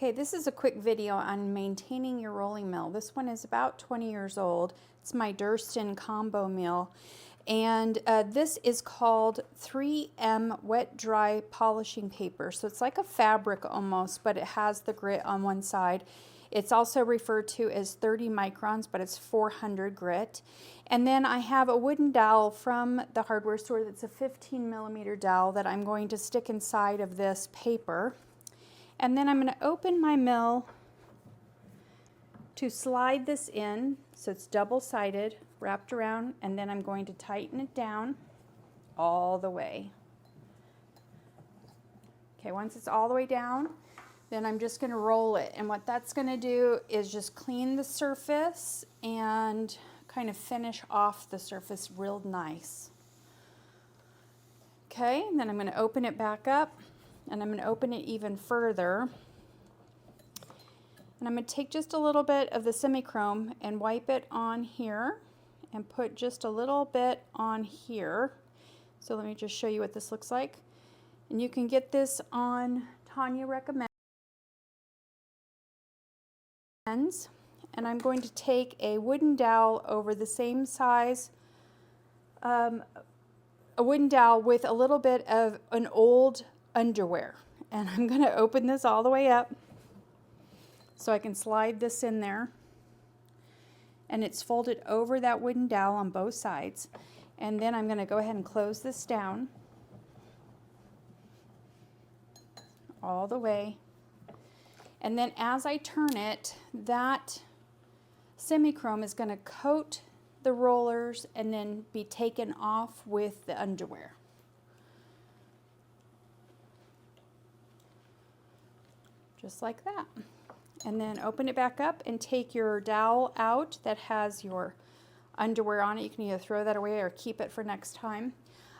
Okay, this is a quick video on maintaining your rolling mill. This one is about 20 years old. It's my Durston combo mill. And this is called 3M wet dry polishing paper. So it's like a fabric almost, but it has the grit on one side. It's also referred to as 30 microns, but it's 400 grit. And then I have a wooden dowel from the hardware store that's a 15mm dowel that I'm going to stick inside of this paper. And then I'm going to open my mill to slide this in, so it's double-sided, wrapped around, and then I'm going to tighten it down all the way. Okay, once it's all the way down, then I'm just going to roll it. And what that's going to do is just clean the surface and kind of finish off the surface real nice. Okay, and then I'm going to open it back up. And I'm going to open it even further. And I'm going to take just a little bit of the semi-chrome and wipe it on here and put just a little bit on here. So let me just show you what this looks like. And you can get this on Tanya Recommends. And I'm going to take a wooden dowel over the same size, a wooden dowel with a little bit of an old underwear, and I'm going to open this all the way up so I can slide this in there, and it's folded over that wooden dowel on both sides. And then I'm going to go ahead and close this down all the way, and then as I turn it, that semi-chrome is going to coat the rollers and then be taken off with the underwear. Just like that. And then open it back up and take your dowel out that has your underwear on it. You can either throw that away or keep it for next time.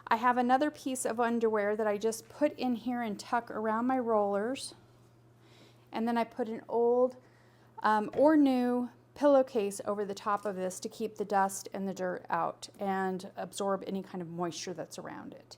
I have another piece of underwear that I just put in here and tuck around my rollers. And then I put an old or new pillowcase over the top of this to keep the dust and the dirt out and absorb any kind of moisture that's around it.